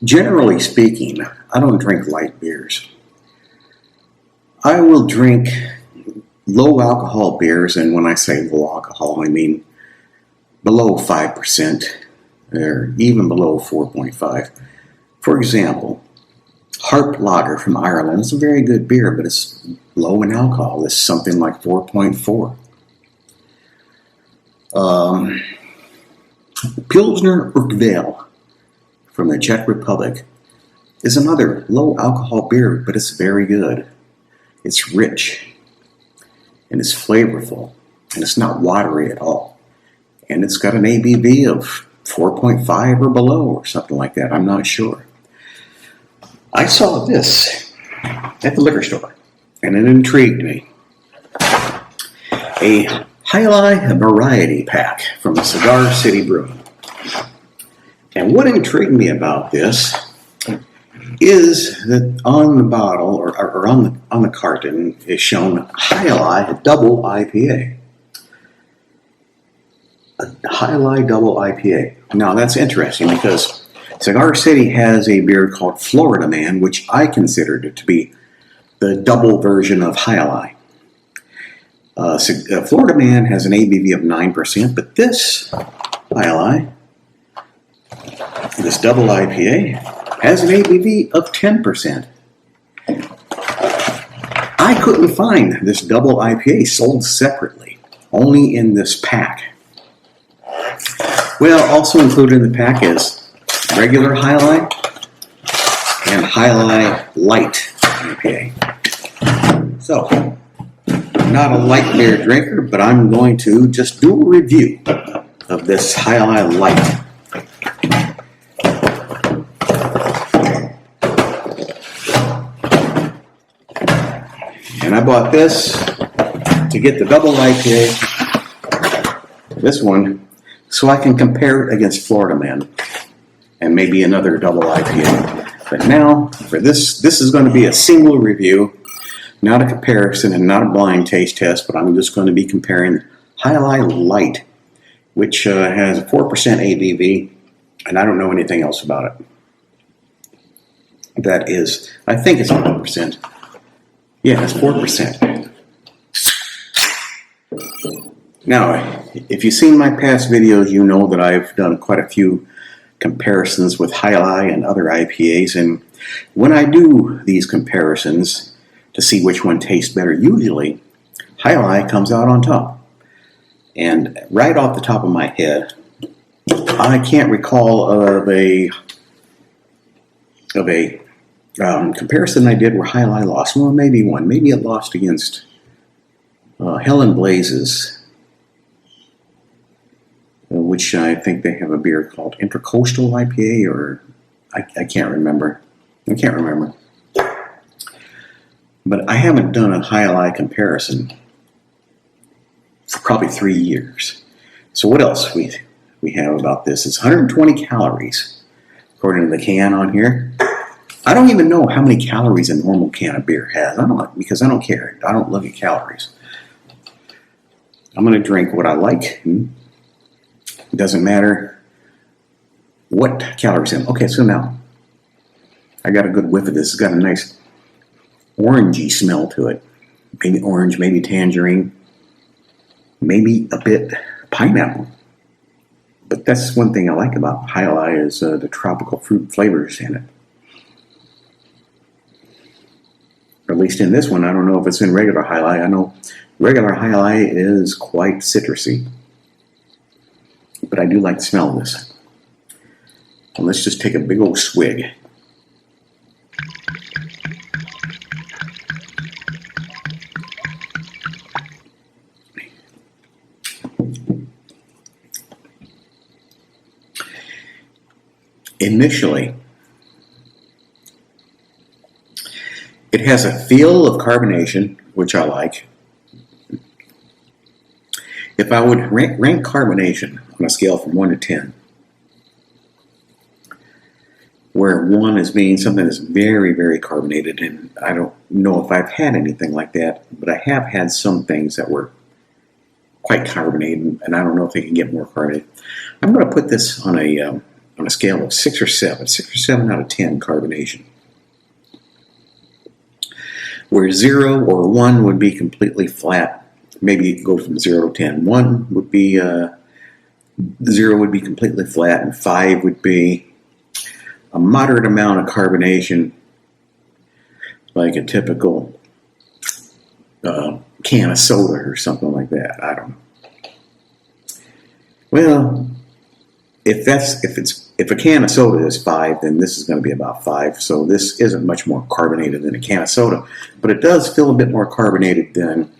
Generally speaking, I don't drink light beers. I will drink low alcohol beers, and when I say low alcohol, I mean below 5% or even below 4.5. For example, Harp Lager from Ireland is a very good beer, but it's low in alcohol. It's something like 4.4. Pilsner Urquell from the Czech Republic is another low alcohol beer, but it's very good. It's rich and it's flavorful and it's not watery at all. And it's got an ABV of 4.5 or below or something like that. I'm not sure. I saw this at the liquor store and it intrigued me. A Jai Alai variety pack from the Cigar City Brewing. And what intrigued me about this is that on the bottle or on the carton is shown Jai Alai Double IPA. A Jai Alai Double IPA. Now that's interesting because Cigar City has a beer called Florida Man, which I considered to be the double version of Jai Alai. Florida Man has an ABV of 9%, but this Jai Alai, this double IPA, has an ABV of 10%. I couldn't find this double IPA sold separately, only in this pack. Well, also included in the pack is regular Jai Alai and Jai Alai Light IPA. So, I'm not a light beer drinker, but I'm going to just do a review of this Jai Alai Light. And I bought this to get the double IPA, this one, so I can compare it against Florida Man and maybe another double IPA. But now, for this is going to be a single review, not a comparison and not a blind taste test, but I'm just going to be comparing Jai Alai Light, which has a 4% ABV, and I don't know anything else about it. That is, I think it's 4%. Yeah, it's 4%. Now, if you've seen my past videos, you know that I've done quite a few comparisons with Jai Alai and other IPAs, and when I do these comparisons to see which one tastes better, usually Jai Alai comes out on top. And right off the top of my head, I can't recall of a comparison I did where Jai Alai lost. Well, maybe one. Maybe it lost against Hell and Blazes, which I think they have a beer called Intercoastal IPA, or I can't remember. But I haven't done a Jai Alai comparison for probably 3 years. So what else we have about this? It's 120 calories, according to the can on here. I don't even know how many calories a normal can of beer has. Because I don't care. I don't look at calories. I'm going to drink what I like. It doesn't matter what calories in. Okay, so now I got a good whiff of this. It's got a nice orangey smell to it. Maybe orange, maybe tangerine, maybe a bit pineapple. But that's one thing I like about Jai Alai is the tropical fruit flavors in it. Or at least in this one. I don't know if it's in regular Jai Alai. I know regular Jai Alai is quite citrusy. But I do like the smell of this. Well, let's just take a big old swig. Initially, it has a feel of carbonation, which I like. If I would rank carbonation on a scale from 1 to 10, where 1 is being something that's very, very carbonated, and I don't know if I've had anything like that, but I have had some things that were quite carbonated, and I don't know if they can get more carbonated. I'm going to put this on a on a scale of 6 or 7, 6 or 7 out of 10 carbonation. Where 0 or 1 would be completely flat. Maybe you could go from 0 to 10. 1 would be, 0 would be completely flat, and 5 would be a moderate amount of carbonation, like a typical can of soda or something like that. I don't know. Well, if a can of soda is 5, then this is going to be about 5. So this isn't much more carbonated than a can of soda, but it does feel a bit more carbonated than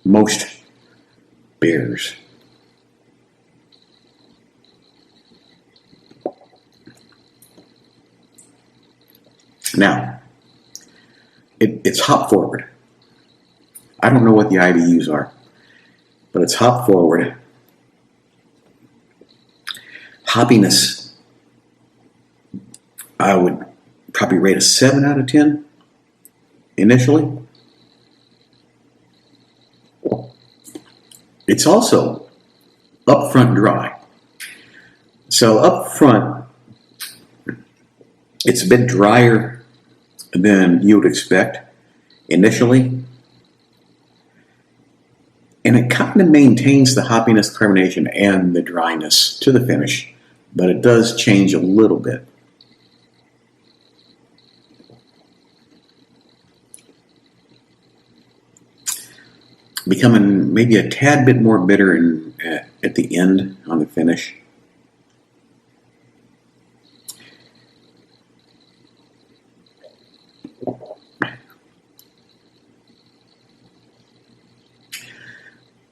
most beers. Now, it's hop forward. I don't know what the IBUs are, but it's hop forward. Hoppiness, I would probably rate a 7 out of 10 initially. It's also upfront dry. So up front, it's a bit drier than you would expect initially. And it kind of maintains the hoppiness, carbonation, and the dryness to the finish. But it does change a little bit. Becoming maybe a tad bit more bitter at the end on the finish.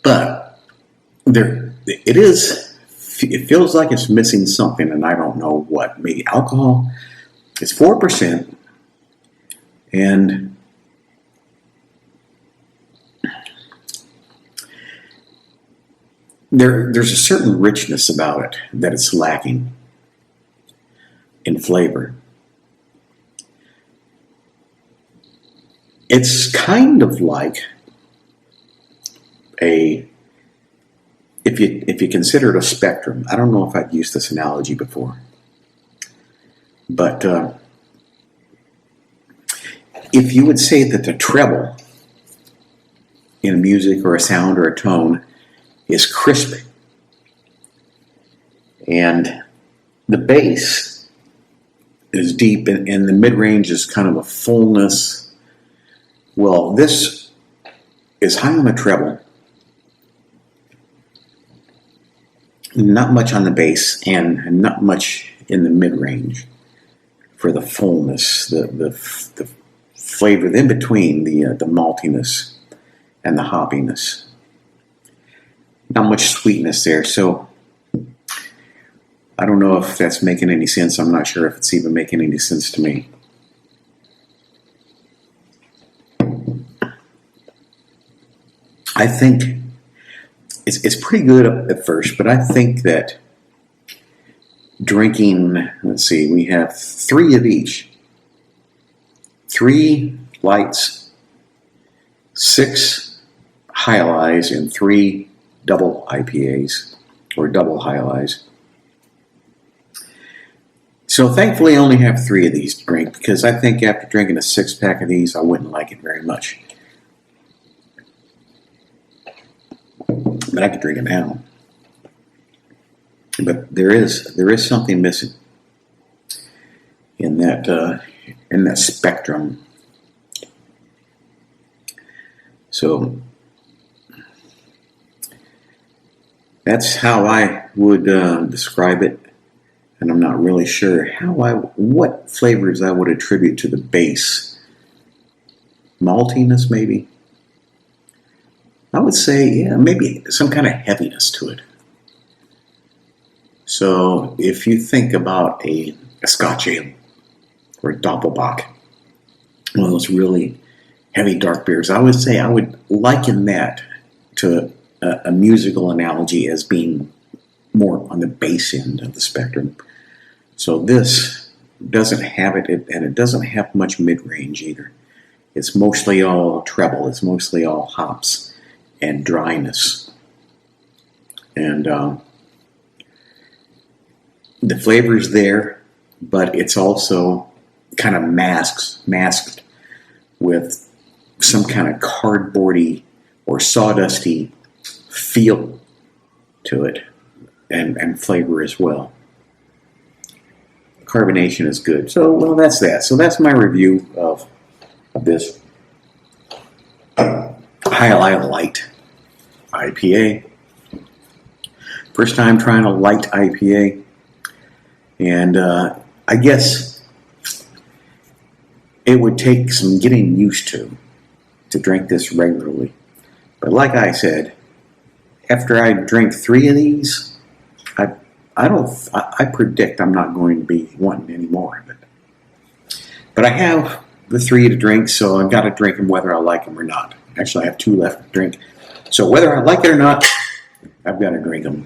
But it feels like it's missing something, and I don't know what. Maybe alcohol. It's 4%, and there's a certain richness about it that it's lacking in flavor. It's kind of like if you consider it a spectrum. I don't know if I've used this analogy before, but if you would say that the treble in music or a sound or a tone is crisp, and the bass is deep, and the mid-range is kind of a fullness, well, this is high on the treble, not much on the bass, and not much in the mid-range for the fullness, the flavor in between, the maltiness and the hoppiness. Not much sweetness there, so I don't know if that's making any sense. I'm not sure if it's even making any sense to me. I think it's pretty good at first, but I think that drinking, let's see, we have 3 of each. 3 lights, 6 Jai Alais, and 3 double IPAs, or double Jai Alais. So thankfully I only have 3 of these to drink, because I think after drinking a 6-pack of these, I wouldn't like it very much. But I could drink it now. But there is something missing in that spectrum. So that's how I would describe it, and I'm not really sure what flavors I would attribute to the base. Maltiness, maybe. I would say, yeah, maybe some kind of heaviness to it. So if you think about a Scotch ale or a Doppelbock, one of those really heavy dark beers, I would say I would liken that to a musical analogy as being more on the bass end of the spectrum. So this doesn't have it, and it doesn't have much mid-range either. It's mostly all treble. It's mostly all hops and dryness. And the flavor's there, but it's also kind of masked with some kind of cardboardy or sawdusty feel to it, and flavor as well. Carbonation is good. So, well, that's that. So that's my review of this Alai Light IPA. First time trying a light IPA. And I guess it would take some getting used to drink this regularly. But like I said, after I drink 3 of these, I predict I'm not going to be wanting any more of it. But I have the 3 to drink, so I've got to drink them whether I like them or not. Actually, I have 2 left to drink. So whether I like it or not, I've got to drink them.